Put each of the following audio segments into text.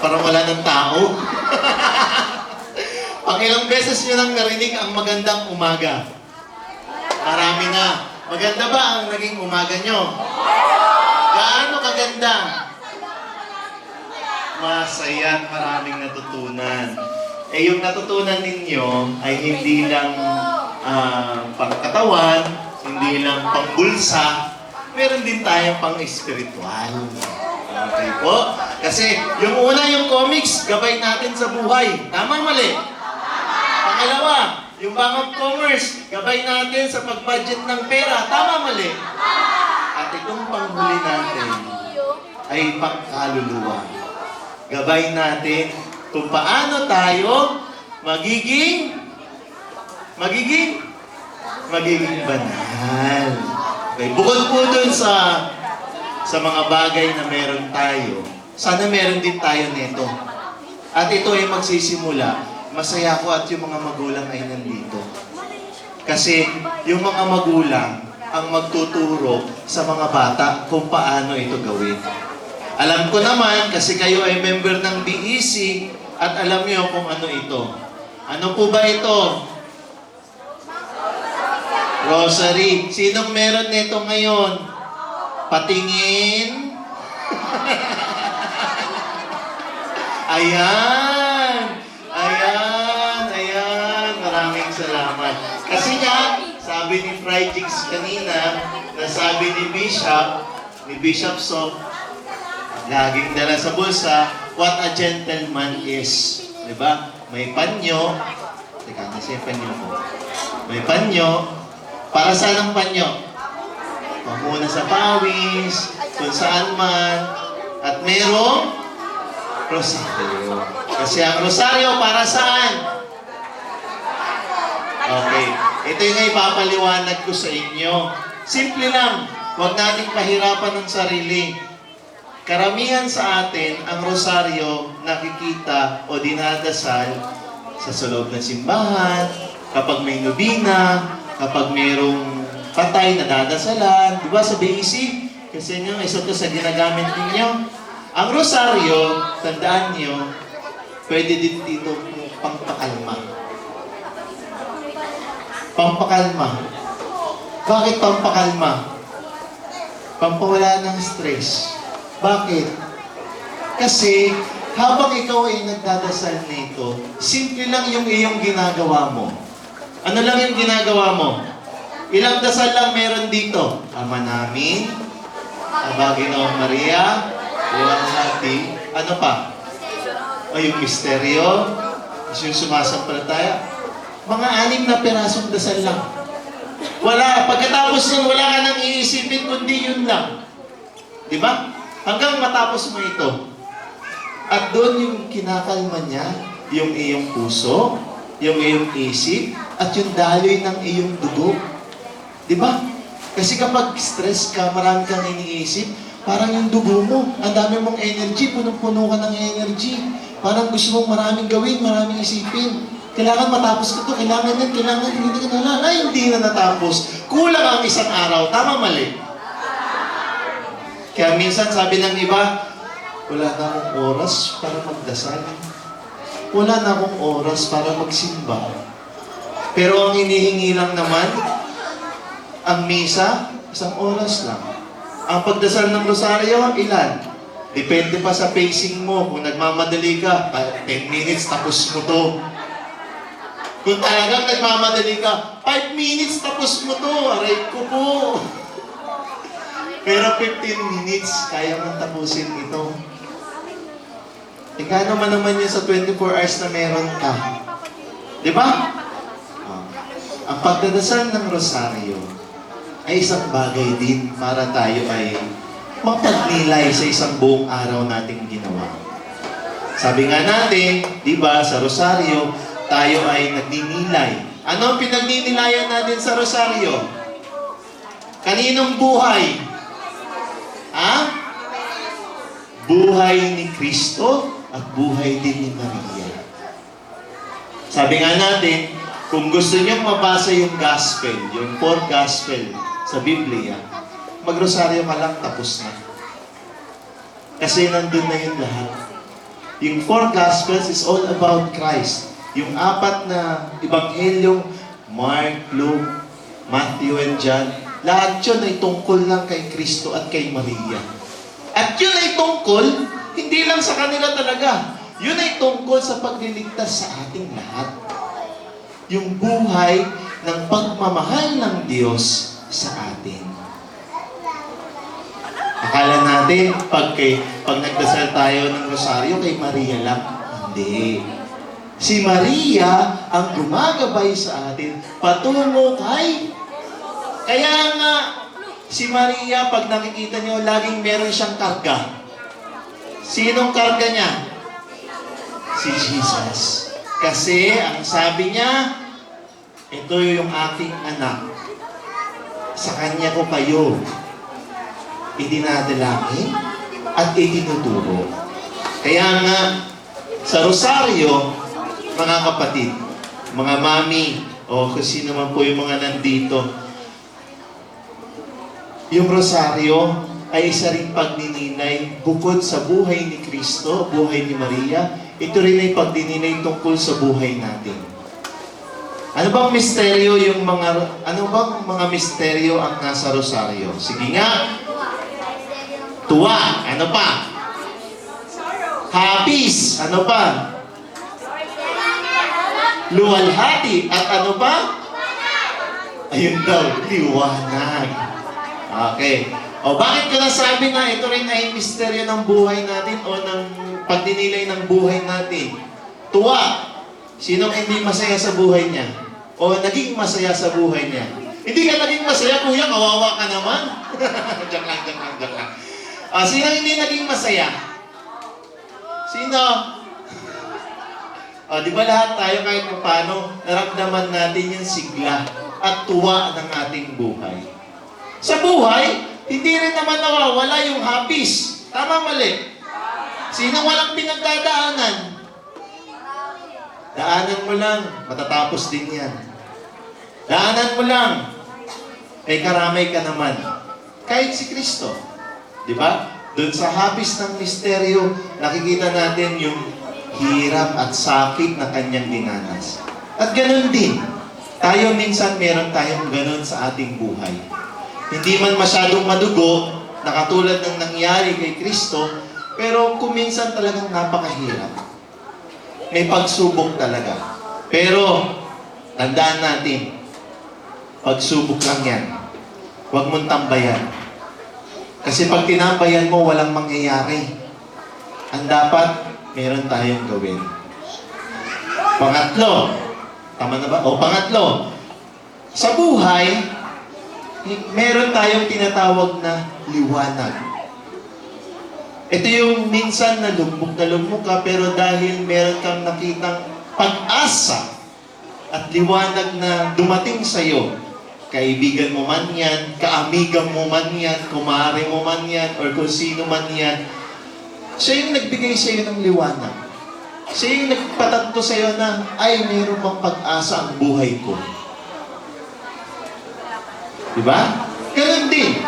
Parang wala ng tao. Pangilang beses nyo nang narinig ang magandang umaga? Marami na. Maganda ba ang naging umaga nyo? Gaano kaganda? Masaya at maraming natutunan. Eh yung natutunan ninyo ay hindi lang pangkatawan, hindi lang pangbulsa, meron din tayong pang-espiritual. Okay po? Kasi yung una, yung comics, gabay natin sa buhay. Tama mali? Pangalawa, yung Bank of Commerce, gabay natin sa pag-budget ng pera. Tama mali? At itong panghuli natin ay pangkaluluwa. Gabay natin kung paano tayo magiging banal. Okay, bukod po dun sa mga bagay na meron tayo, sana meron din tayo nito. At ito ay magsisimula. Masaya ko at yung mga magulang ay nandito. Kasi yung mga magulang ang magtuturo sa mga bata kung paano ito gawin. Alam ko naman, kasi kayo ay member ng BEC at alam niyo kung ano ito. Ano po ba ito? Rosary. Sinong meron nito ngayon? Patingin. Ayan. Maraming salamat. Kasi nga, sabi ni Fry Jigs kanina, nasabi ni Bishop Sok, laging dala sa bulsa, what a gentleman is. Diba? May panyo. Teka, nasa yung panyo ko. May panyo. Para saan ang panyo? Pamuna sa pawis, kung saan man. At merong rosaryo. Kasi ang rosaryo para saan? Okay. Ito yung ipapaliwanag ko sa inyo. Simple lang. Huwag nating pahirapan ng sarili. Karamihan sa atin, ang rosaryo nakikita o dinadasal sa loob ng simbahan, kapag may nobina, kapag mayroong patay na dadasalan, di ba sa BEC? Kasi nga, isa to sa ginagamit ninyo. Ang rosaryo, tandaan nyo, pwede din dito pampakalma. Pampakalma. Bakit pampakalma? Pampawala ng stress. Bakit? Kasi, habang ikaw ay nagdadasal nito, simple lang yung iyong ginagawa mo. Ano lang yung ginagawa mo? Ilang dasal lang meron dito? Ama namin, Abaginoong Maria, Luwalhati, ano pa? O yung misteryo, yung sumasampalataya. Mga 6 na pirasong dasal lang. Wala, pagkatapos nun, wala ka nang iisipin, kundi yun lang. Di ba? Hanggang matapos mo ito. At doon yung kinakalma niya, yung iyong puso, yung iyong isip, at yung daloy ng iyong dugo. Di ba? Kasi kapag stress ka, marami kang iniisip, parang yung dugo mo, ang dami mong energy, punong-puno ka ng energy. Parang gusto mong maraming gawin, maraming isipin. Kailangan matapos ko ito, kailangan hindi na, hindi na natapos. Kulang ang isang araw, tama mali? Kaya minsan sabi ng iba, wala na akong oras para magdasal. Wala na akong oras para magsimba. Pero ang hinihingi lang naman, ang misa, 1 oras lang. Ang pagdasal ng rosaryo, ilan? Depende pa sa pacing mo. Kung nagmamadali ka, 10 minutes, tapos mo to. Kung talagang nagmamadali ka, 5 minutes, tapos mo to. Aray ko po. Pero 15 minutes, kaya mong tapusin ito. Ikano man naman yun sa 24 hours na meron ka. Di ba? Ang pagdadasal ng rosaryo ay isang bagay din para tayo ay mapagnilay sa isang buong araw nating ginawa. Sabi nga natin, di ba, sa rosaryo, tayo ay nagninilay. Ano ang pinagninilayan natin sa rosaryo? Kaninong buhay? Buhay ni Kristo at buhay din ni Maria. Sabi nga natin, kung gusto niyo mabasa yung gospel, yung 4 gospel sa Biblia, magrosaryo ka lang, tapos na. Kasi nandun na yung lahat. Yung 4 Gospels is all about Christ. Yung 4 na Ebanghelyong, Mark, Luke, Matthew, and John, lahat yun ay tungkol lang kay Kristo at kay Maria. At yun ay tungkol, hindi lang sa kanila talaga. Yun ay tungkol sa pagliligtas sa ating lahat. Yung buhay ng pagmamahal ng Diyos sa atin. Akala natin, pag nagdasal tayo ng rosaryo, kay Maria lang. Hindi. Si Maria ang gumagabay sa atin patungo kay... Kaya nga, si Maria, pag nakikita niyo, laging meron siyang karga. Sinong karga niya? Si Jesus. Kasi, ang sabi niya, ito yung aking anak. Sa kanya ko kayo idinadalangin at itinuturo. Kaya nga, sa rosaryo, mga kapatid, mga mami, o kung sino man po yung mga nandito, yung rosaryo ay isa ring pagnininay bukod sa buhay ni Kristo, buhay ni Maria, ito rin ay pagnininay tungkol sa buhay natin. Ano bang misteryo misteryo ang nasa rosaryo? Sige nga. Tuwa. Ano pa? Hapis. Ano pa? Luwalhati. At ano pa? Ayun daw, liwanag. Okay. O bakit ko nasabi na ito rin ay misteryo ng buhay natin o ng pagdinilay ng buhay natin? Tuwa. Sinong hindi masaya sa buhay niya? O naging masaya sa buhay niya? Hindi ka naging masaya, kuya, kawawa ka naman. Diyak lang. Sino hindi naging masaya? Sino? Di ba lahat tayo kahit paano, naramdaman natin yung sigla at tuwa ng ating buhay. Sa buhay, hindi rin naman nawawala yung hapis. Tama, mali? Sino walang pinagdadaanan? Daanan mo lang, matatapos din yan. Daanan mo lang, may karamay ka naman. Kahit si Kristo. Di ba? Doon sa hapis ng misteryo, nakikita natin yung hirap at sakit na kanyang dinanas. At ganun din, tayo minsan meron tayong ganun sa ating buhay. Hindi man masyadong madugo, na katulad ng nangyari kay Kristo, pero kuminsan talagang napakahirap. May pagsubok talaga. Pero, tandaan natin, pagsubok lang yan. Huwag mong tambayan. Kasi pag tinambayan mo, walang mangyayari. Ang dapat, meron tayong gawin. Pangatlo. Tama na ba? O, pangatlo. Sa buhay, meron tayong tinatawag na liwanag. Ito yung minsan na lumbok ka, pero dahil meron kang nakitang pag-asa at liwanag na dumating sa'yo, kaibigan mo man yan, kaamigan mo man yan, kumare mo man yan, or kung sino man yan, siya yung nagbigay sa'yo ng liwanag. Siya yung nagpatanto sa'yo na, ay, mayroon pang pag-asa ang buhay ko. Diba? Ganun din.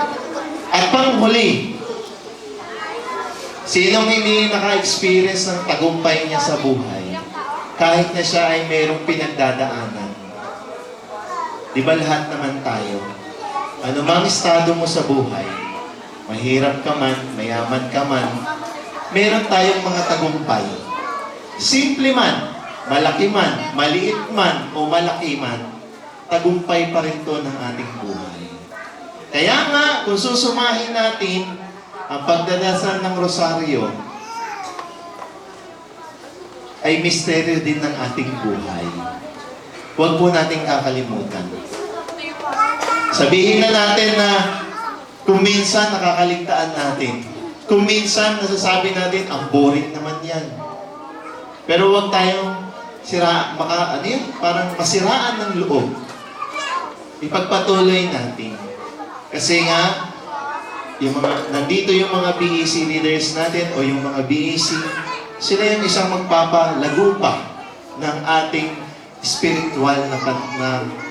At panghuli, sinong hindi naka-experience ng tagumpay niya sa buhay, kahit na siya ay mayroong pinagdadaanan? Di ba lahat naman tayo? Ano mang estado mo sa buhay, mahirap ka man, mayaman ka man, meron tayong mga tagumpay. Simple man, malaki man, maliit man, o malaki man, tagumpay pa rin to ng ating buhay. Kaya nga, kung susumahin natin ang pagdadasal ng rosaryo, ay misteryo din ng ating buhay. Huwag po nating kakalimutan. Sabihin na natin na kung minsan nakakaligtaan natin, kung minsan nasasabi natin, ang boring naman yan. Pero huwag tayong parang masiraan ng loob. Ipagpatuloy natin. Kasi nga, nandito yung mga BEC leaders natin o yung mga BEC, sila yung isang magpapalago pa ng ating spiritual na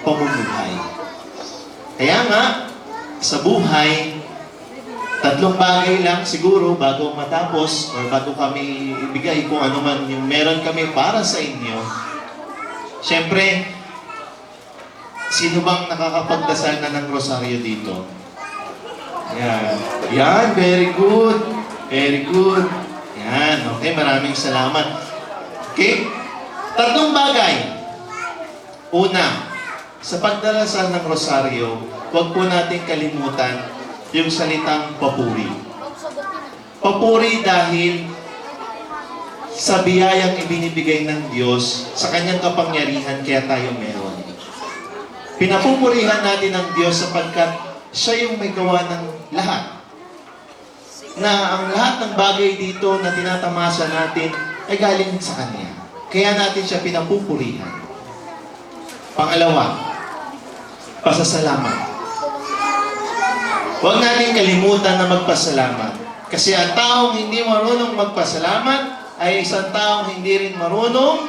pamumuhay. Kaya nga, sa buhay, Tatlong bagay lang siguro bago matapos or bago kami ibigay kung ano man yung meron kami para sa inyo. Siyempre, sino bang nakakapagdasal na ng rosaryo dito? Yan. Yan, very good. Very good. Yan, okay, maraming salamat. Okay? Tatlong bagay. Una, sa pagdarasal ng rosaryo, huwag po natin kalimutan yung salitang papuri. Papuri dahil sa biyayang ibinibigay ng Diyos sa kanyang kapangyarihan kaya tayo meron. Pinapupurihan natin ang Diyos sapagkat siya yung may gawa ng lahat. Na ang lahat ng bagay dito na tinatamasa natin ay galing sa Kanya. Kaya natin siya pinapupurihan. Pangalawa, pasasalamat. Huwag natin kalimutan na magpasalamat. Kasi ang taong hindi marunong magpasalamat ay isang taong hindi rin marunong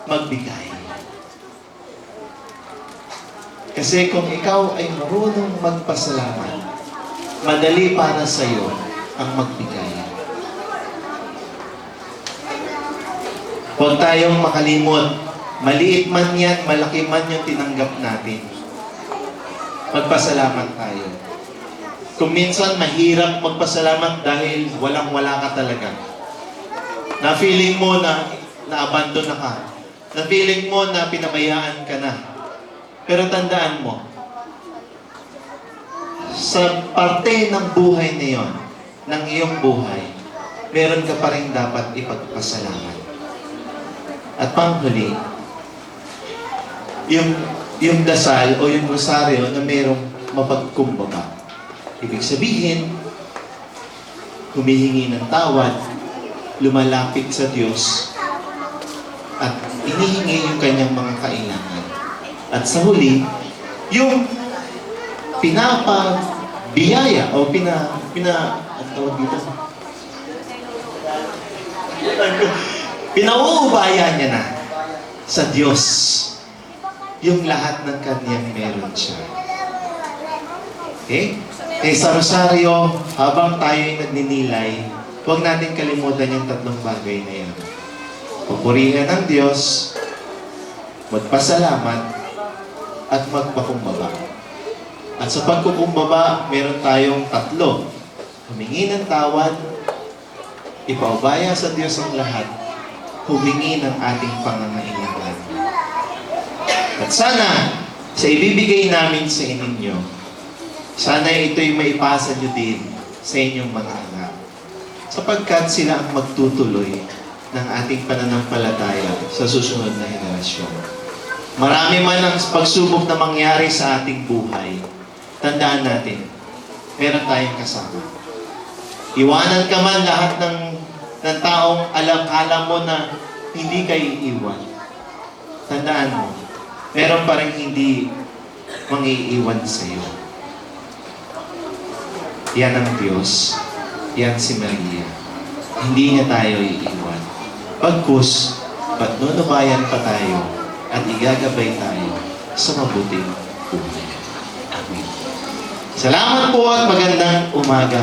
magbigay. Kasi kung ikaw ay marunong magpasalamat, madali para sa iyo ang magbigay. Huwag tayong makalimot. Maliit man yan, malaki man yung tinanggap natin. Magpasalamat tayo. Kung minsan mahirap magpasalamat dahil walang-wala ka talaga. Na feeling mo na na-abandon na ka. Na feeling mo na pinabayaan ka na. Pero tandaan mo, sa parte ng buhay na yon, ng iyong buhay, meron ka pa rin dapat ipagpasalamat. At panghuli, yung dasal o yung rosaryo na mayroong mapagkumbaba. Ibig sabihin, humihingi ng tawad, lumalapit sa Diyos, at inihingi yung kanyang mga kailangan. At sa huli, yung pinapabiyaya o ang tawag dito? Pinauubaya niya na sa Diyos yung lahat ng kanyang meron siya. Okay? Kaya sa rosaryo, habang tayo ay nagninilay, huwag natin kalimutan yung tatlong bagay na yan. Pupurihan ng Diyos, magpasalamat, at magpakumbaba. At sa pagkukumbaba, meron tayong tatlo. Humingi ng tawad, ipaubaya sa Diyos ang lahat, humingi ng ating pangangailangan. At sana, sa ibibigay namin sa inyo, sana ito'y maipasa nyo din sa inyong mga anak. Sapagkat sila ang magtutuloy ng ating pananampalataya sa susunod na henerasyon. Marami man ang pagsubok na mangyari sa ating buhay, tandaan natin, meron tayong kasama. Iwanan ka man lahat ng taong alam mo na hindi kayo iiwan. Tandaan mo, meron pa rin hindi mangiiwan sa iyo. Yan ang Diyos. Yan si Maria. Hindi niya tayo iiwan. Pagkus, patnunubayan pa tayo at igagabay tayo sa mabuting buhay. Amen. Salamat po at magandang umaga.